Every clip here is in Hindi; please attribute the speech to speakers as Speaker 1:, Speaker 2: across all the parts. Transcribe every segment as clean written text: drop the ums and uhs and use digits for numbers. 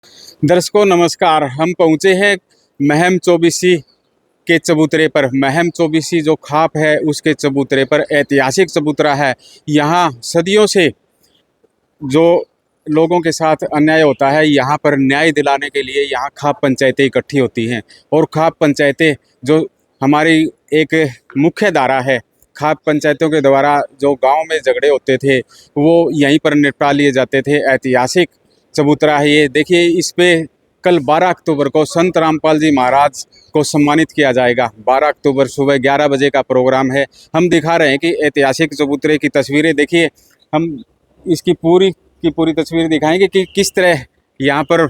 Speaker 1: दर्शकों नमस्कार। हम पहुंचे हैं महम चौबीसी के चबूतरे पर। महम चौबीसी जो खाप है उसके चबूतरे पर ऐतिहासिक चबूतरा है। यहाँ सदियों से जो लोगों के साथ अन्याय होता है, यहाँ पर न्याय दिलाने के लिए यहाँ खाप पंचायतें इकट्ठी होती हैं। और खाप पंचायतें जो हमारी एक मुख्य धारा है, खाप पंचायतों के द्वारा जो गांव में झगड़े होते थे वो यहीं पर निपटा लिए जाते थे। ऐतिहासिक चबूतरा है ये। देखिए, इस पे कल 12 अक्टूबर को संत रामपाल जी महाराज को सम्मानित किया जाएगा। 12 अक्टूबर सुबह 11 बजे का प्रोग्राम है। हम दिखा रहे हैं कि ऐतिहासिक चबूतरे की तस्वीरें देखिए। हम इसकी पूरी की पूरी तस्वीर दिखाएंगे कि किस तरह यहाँ पर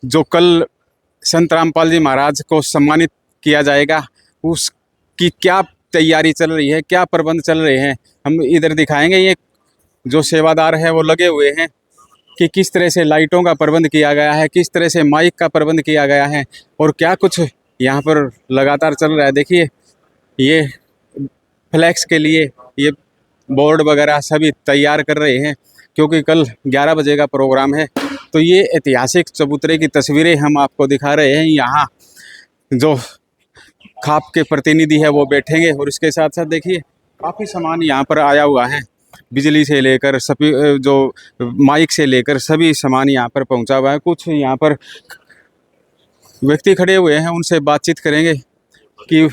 Speaker 1: जो कल संत रामपाल जी महाराज को सम्मानित किया जाएगा उसकी क्या तैयारी चल रही है, क्या प्रबंध चल रहे हैं, हम इधर दिखाएंगे। ये जो सेवादार है वो लगे हुए हैं कि किस तरह से लाइटों का प्रबंध किया गया है, किस तरह से माइक का प्रबंध किया गया है और क्या कुछ यहाँ पर लगातार चल रहा है। देखिए, ये फ्लैक्स के लिए ये बोर्ड वगैरह सभी तैयार कर रहे हैं क्योंकि कल 11 बजे का प्रोग्राम है। तो ये ऐतिहासिक चबूतरे की तस्वीरें हम आपको दिखा रहे हैं। यहाँ जो खाप के प्रतिनिधि है वो बैठेंगे और इसके साथ साथ देखिए काफ़ी सामान यहाँ पर आया हुआ है। बिजली से लेकर सभी जो माइक से लेकर सभी सामान यहाँ पर पहुँचा हुआ है। कुछ यहाँ पर व्यक्ति खड़े हुए हैं, उनसे बातचीत करेंगे कि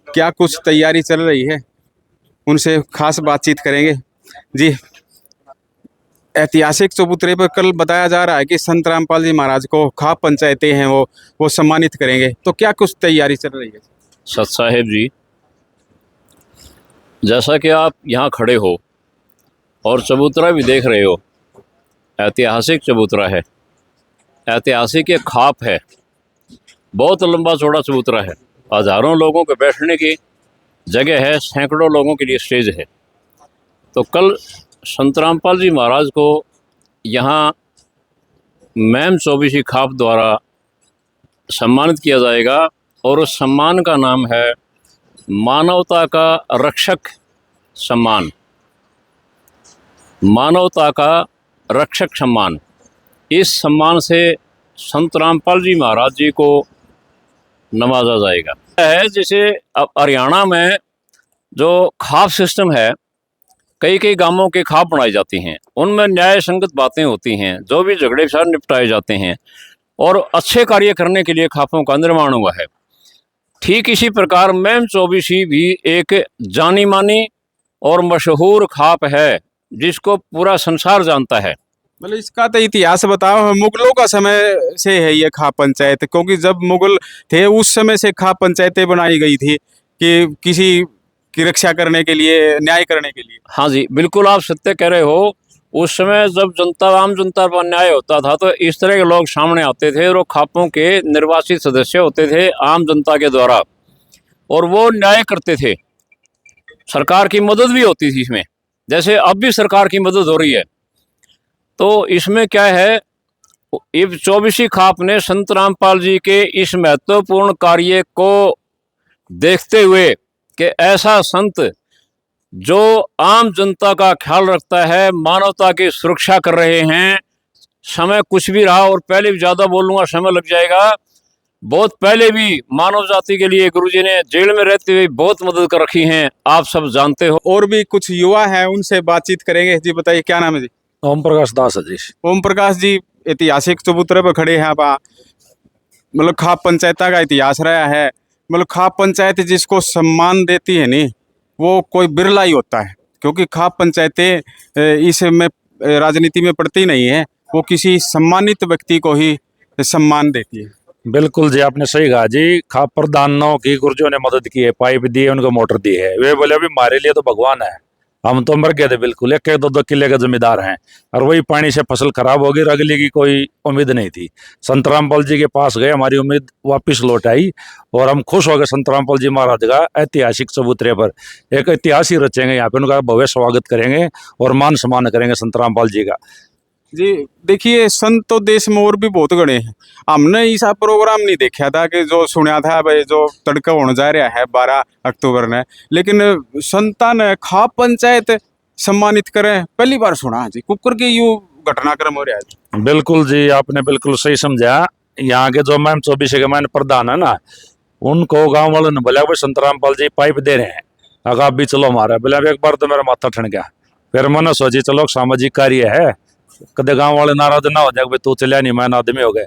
Speaker 1: क्या कुछ तैयारी चल रही है, उनसे खास बातचीत करेंगे। जी, ऐतिहासिक चबूतरे पर कल बताया जा रहा है कि संत रामपाल जी महाराज को खाप पंचायतें हैं वो सम्मानित करेंगे। तो क्या कुछ तैयारी चल रही है?
Speaker 2: सत साहेब जी, जैसा कि आप यहाँ खड़े हो और चबूतरा भी देख रहे हो, ऐतिहासिक चबूतरा है। ऐतिहासिक एक खाप है, बहुत लंबा चौड़ा चबूतरा है। हज़ारों लोगों के बैठने की जगह है, सैकड़ों लोगों के लिए स्टेज है। तो कल संत रामपाल जी महाराज को यहाँ महम चौबीसी खाप द्वारा सम्मानित किया जाएगा और उस सम्मान का नाम है मानवता का रक्षक सम्मान। मानवता का रक्षक सम्मान। इस सम्मान से संत रामपाल जी महाराज जी को नवाजा जाएगा। है जैसे अब हरियाणा में जो खाप सिस्टम है, कई कई गांवों के खाप बनाई जाती हैं, उनमें न्याय संगत बातें होती हैं, जो भी झगड़े फसाद निपटाए जाते हैं और अच्छे कार्य करने के लिए खापों का निर्माण हुआ है। ठीक इसी प्रकार महम चौबीसी भी एक जानी मानी और मशहूर खाप है जिसको पूरा संसार जानता है।
Speaker 1: मतलब इसका तो इतिहास बताओ। मुगलों का समय से है ये खाप पंचायत, क्योंकि जब मुगल थे उस समय से खाप पंचायतें बनाई गई थी कि किसी की रक्षा करने के लिए, न्याय करने के लिए।
Speaker 2: हाँ जी, बिल्कुल आप सत्य कह रहे हो। उस समय जब जनता, आम जनता पर अन्याय होता था तो इस तरह के लोग सामने आते थे और वो खापों के निर्वाचित सदस्य होते थे आम जनता के द्वारा, और वो न्याय करते थे। सरकार की मदद भी होती थी इसमें, जैसे अब भी सरकार की मदद हो रही है। तो इसमें क्या है, इस चौबीसी खाप ने संत रामपाल जी के इस महत्वपूर्ण कार्य को देखते हुए कि ऐसा संत जो आम जनता का ख्याल रखता है, मानवता की सुरक्षा कर रहे हैं। समय कुछ भी रहा, और पहले भी ज़्यादा बोलूँगा समय लग जाएगा। बहुत पहले भी मानव जाति के लिए गुरुजी ने जेल में रहते हुए बहुत मदद कर रखी है, आप सब जानते हो।
Speaker 1: और भी कुछ युवा हैं, उनसे बातचीत करेंगे। जी बताइए, क्या नाम है जी?
Speaker 3: ओम प्रकाश दास है जी।
Speaker 1: ओम प्रकाश जी, ऐतिहासिक चबूतरे पर खड़े हैं आप। मतलब खाप पंचायत का इतिहास रहा है। मतलब खाप पंचायत जिसको सम्मान देती है नहीं, वो कोई बिरला ही होता है, क्योंकि खाप पंचायतें इसमें राजनीति में पड़ती नहीं है, वो किसी सम्मानित व्यक्ति को ही सम्मान देती है।
Speaker 3: बिल्कुल जी, आपने सही कहा जी। खाप प्रधानों की गुर्जों ने मदद की है, पाइप दी है, उनको मोटर दी है। वे बोले अभी हमारे लिए तो भगवान है, हम तो मर गए थे बिल्कुल, एक एक दो दो किले के जमींदार हैं, और वही पानी से फसल खराब होगी, अगले की कोई उम्मीद नहीं थी। संत रामपाल जी के पास गए, हमारी उम्मीद वापस लौट आई और हम खुश हो गए। संत रामपाल जी महाराज का ऐतिहासिक चबूतरे पर एक इतिहास ही रचेंगे, यहाँ पे उनका भव्य स्वागत करेंगे और मान सम्मान करेंगे संत रामपाल जी का।
Speaker 1: जी देखिए, संत तो देश में और भी बहुत गणे हैं। हमने ऐसा प्रोग्राम नहीं देखा था कि जो सुना था भाई जो तड़का होने जा रहा है 12 अक्टूबर ने, लेकिन संता ने खाप पंचायत सम्मानित करें पहली बार सुना जी। कुकर की यू घटनाक्रम हो रहा है।
Speaker 3: बिल्कुल जी, आपने बिल्कुल सही समझा। यहाँ के जो मैम 24 के मैंने प्रधान है ना, उनको गांव वालों ने बोला भाई संतरामपाल जी पाइप दे रहे हैं, अगर आप भी चलो हमारा। बोला एक बार तो मेरा माथा ठन गया। फिर मैंने सोची चलो सामाजिक कार्य है, कदे गांव वाले नाराज ना हो जाए भाई तू चलिया नहीं, मैं आदमी हो गए।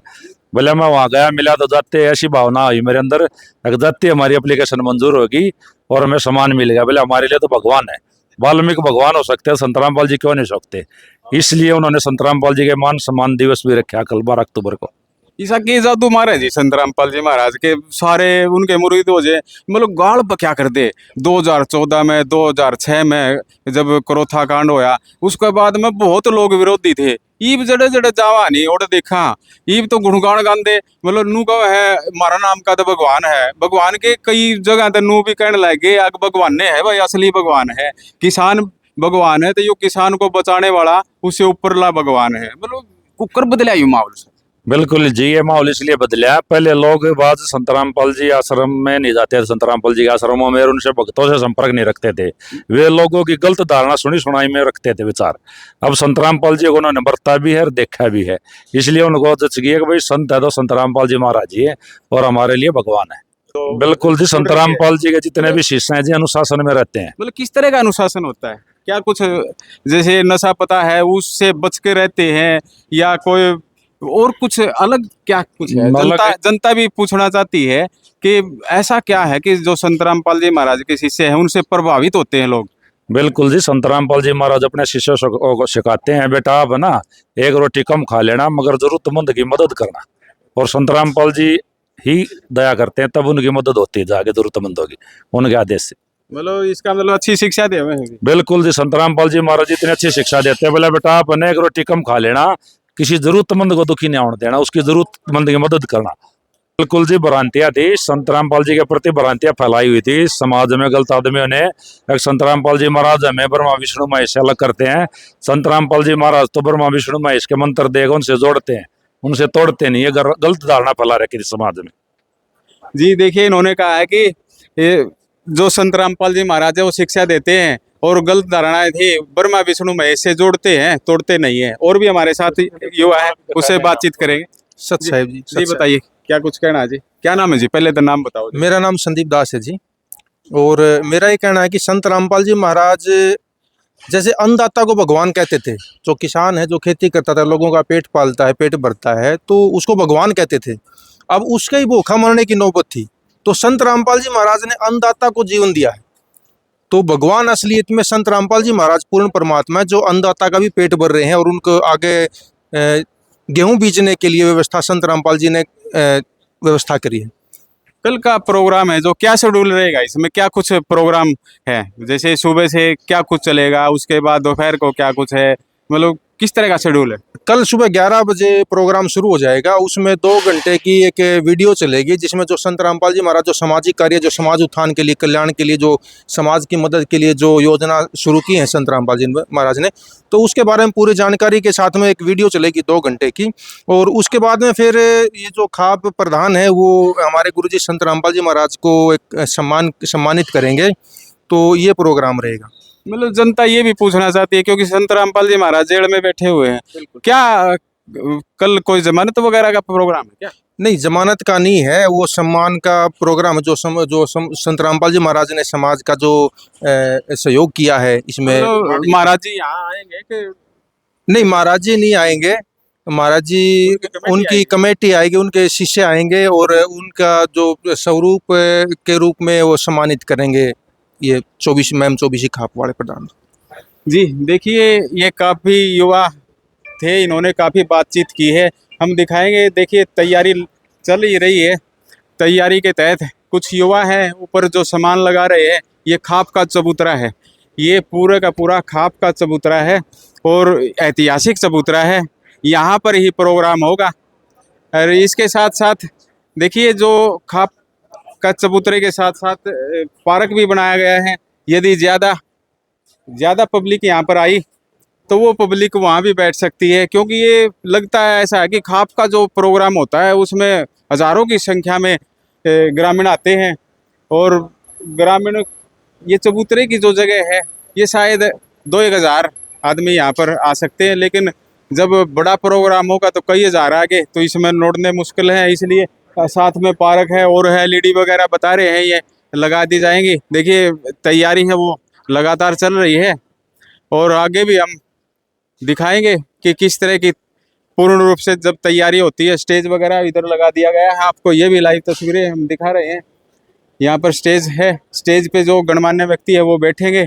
Speaker 3: बोले मैं वहां गया, मिला तो जाते ऐसी भावना हुई मेरे अंदर, जाते हमारी एप्लीकेशन मंजूर होगी और हमें सामान मिल गया। बोले हमारे लिए तो भगवान है, वाल्मीकि भगवान हो सकते हैं, संतरामपाल जी क्यों नहीं हो सकते। इसलिए उन्होंने संतरामपाल जी के मान सम्मान दिवस भी रखा कल 12 अक्टूबर को।
Speaker 1: ईसा के जादू मारे जी संतरामपाल जी महाराज के सारे उनके मुरीद हो जाए, मतलब गाल क्या कर दे। 2014 में 2006 में जब क्रोथा कांड होया, उसके बाद में बहुत लोग विरोधी थे। ईब जड़े जड़े जावा नहीं और देखा, ईब तो गुणगान गांदे, मतलब नू का है मारा नाम का तो भगवान है। भगवान के कई जगह तो नू भी कहने लगे अग भगवान ने है भाई, असली भगवान है किसान भगवान है, तो यो किसान को बचाने वाला उससे ऊपरला भगवान है। मतलब कुकर बदला यू माहौल से।
Speaker 3: बिल्कुल जी, ये माहौल इसलिए बदला। पहले लोग बाज संतरामपाल जी आश्रम में नहीं जाते थे, संतरामपाल जी के आश्रमों में, और उनसे भक्तों से संपर्क नहीं रखते थे। वे लोगों की गलत धारणा सुनी सुनाई में रखते थे विचार। अब संतरामपाल जी को उन्होंने बरता भी है और देखा भी है, इसलिए उनको जच गई है कि भाई संत है तो संतरामपाल जी महाराज जी है और हमारे लिए भगवान है।
Speaker 1: तो
Speaker 3: बिल्कुल जी, संतरामपाल जी के जितने भी शिष्य हैं जी अनुशासन में रहते हैं।
Speaker 1: मतलब किस तरह का अनुशासन होता है, क्या कुछ जैसे नशा पता है उससे बच के रहते हैं, या कोई और कुछ अलग क्या कुछ है? जनता भी पूछना चाहती है कि ऐसा क्या है कि जो संतरामपाल जी महाराज के शिष्य हैं उनसे प्रभावित होते हैं लोग।
Speaker 3: बिल्कुल जी, संतरामपाल जी महाराज अपने शिष्यों को सिखाते हैं, बेटा आप ना एक रोटी कम खा लेना मगर जरूरतमंद की मदद करना। और संतरामपाल जी ही दया करते हैं, तब उनकी मदद होती है जाके जरूरतमंदों की, उनके आदेश से।
Speaker 1: मतलब इसका मतलब अच्छी शिक्षा दे हमें।
Speaker 3: बिल्कुल जी, संतरामपाल जी महाराज इतनी अच्छी शिक्षा देते हैं। बोला बेटा आप एक रोटी कम खा लेना, किसी जरूरतमंद को दुखी नहीं होने देना, उसकी जरूरतमंद की मदद करना। बिल्कुल जी, भ्रांतियां थी संतरामपाल जी के प्रति, भ्रांतियां फैलाई हुई थी समाज में गलत आदमियों ने। संतरामपाल जी महाराज हमें ब्रह्मा विष्णु महेश से अलग करते हैं। संतरामपाल जी महाराज तो ब्रह्मा विष्णु महेश के मंत्र देगा उनसे जोड़ते हैं, उनसे तोड़ते नहीं। ये गलत धारणा फैला रखी थी समाज में।
Speaker 1: जी देखिए, इन्होंने कहा है कि ये जो संतरामपाल जी महाराज है वो शिक्षा देते हैं और गलत धारणाएं थी ब्रह्मा विष्णु महेश से जोड़ते हैं, तोड़ते नहीं है। और भी हमारे साथ युवा है, उससे बातचीत करेंगे।
Speaker 4: सत साहेब जी,
Speaker 1: जी बताइए क्या कुछ कहना है जी? क्या नाम है जी? पहले तो नाम बताओ।
Speaker 4: मेरा नाम संदीप दास है जी। और मेरा ये कहना है कि संत रामपाल जी महाराज जैसे अन्नदाता को भगवान कहते थे, जो किसान है जो खेती करता था, लोगों का पेट पालता है, पेट भरता है, तो उसको भगवान कहते थे। अब उसका ही भूखा मरने की नौबत थी, तो संत रामपाल जी महाराज ने अन्नदाता को जीवन दिया है। तो भगवान असलियत में संत रामपाल जी महाराज पूर्ण परमात्मा है, जो अन्नदाता का भी पेट भर रहे हैं। और उनको आगे गेहूं बीजने के लिए व्यवस्था संत रामपाल जी ने व्यवस्था करी है।
Speaker 1: कल का प्रोग्राम है जो क्या शेड्यूल रहेगा, इसमें क्या कुछ प्रोग्राम है? जैसे सुबह से क्या कुछ चलेगा, उसके बाद दोपहर को क्या कुछ है, मतलब किस तरह का शेड्यूल है?
Speaker 4: कल सुबह 11 बजे प्रोग्राम शुरू हो जाएगा। उसमें 2 घंटे की एक वीडियो चलेगी, जिसमें जो संत रामपाल जी महाराज जो सामाजिक कार्य, जो समाज उत्थान के लिए, कल्याण के लिए, जो समाज की मदद के लिए जो योजना शुरू की है संत रामपाल जी महाराज ने, तो उसके बारे में पूरी जानकारी के साथ में एक वीडियो चलेगी 2 घंटे की। और उसके बाद में फिर ये जो खाप प्रधान है वो हमारे गुरुजी संत रामपाल जी महाराज को एक सम्मानित करेंगे। तो ये प्रोग्राम रहेगा।
Speaker 1: मतलब जनता ये भी पूछना चाहती है, क्योंकि संत रामपाल जी महाराज जेल में बैठे हुए हैं, क्या कल कोई जमानत वगैरह का प्रोग्राम है क्या?
Speaker 4: नहीं, जमानत का नहीं है, वो सम्मान का प्रोग्राम है। संत रामपाल जी महाराज ने समाज का जो सहयोग किया है इसमें।
Speaker 1: तो महाराज जी यहाँ आएंगे कि
Speaker 4: नहीं, महाराज जी नहीं आएंगे। महाराज जी उनकी कमेटी आएगी, उनके शिष्य आएंगे और उनका जो स्वरूप के रूप में वो सम्मानित करेंगे ये 24 खाप वाले प्रधान
Speaker 1: जी। देखिए, ये काफ़ी युवा थे, इन्होंने काफ़ी बातचीत की है, हम दिखाएंगे। देखिए, तैयारी चल ही रही है। तैयारी के तहत कुछ युवा हैं ऊपर जो सामान लगा रहे हैं। ये खाप का चबूतरा है, ये पूरा का पूरा खाप का चबूतरा है और ऐतिहासिक चबूतरा है। यहाँ पर ही प्रोग्राम होगा। और इसके साथ साथ देखिए, जो खाप का चबूतरे के साथ साथ पार्क भी बनाया गया है। यदि ज़्यादा पब्लिक यहाँ पर आई तो वो पब्लिक वहाँ भी बैठ सकती है, क्योंकि ये लगता है ऐसा है कि खाप का जो प्रोग्राम होता है उसमें हज़ारों की संख्या में ग्रामीण आते हैं। और ग्रामीण, ये चबूतरे की जो जगह है, ये शायद 2-1 हज़ार आदमी यहाँ पर आ सकते हैं, लेकिन जब बड़ा प्रोग्राम होगा तो कई हज़ार आगे, तो इसमें नोड़ने मुश्किल है, इसलिए साथ में पार्क है और एलईडी वगैरह बता रहे हैं ये लगा दी जाएंगी। देखिए तैयारी है वो लगातार चल रही है और आगे भी हम दिखाएंगे कि किस तरह की पूर्ण रूप से जब तैयारी होती है। स्टेज वगैरह इधर लगा दिया गया है, आपको ये भी लाइव तस्वीरें हम दिखा रहे हैं। यहाँ पर स्टेज है, स्टेज पे जो गणमान्य व्यक्ति है वो बैठेंगे।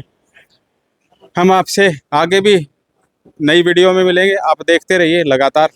Speaker 1: हम आपसे आगे भी नई वीडियो में मिलेंगे, आप देखते रहिए लगातार।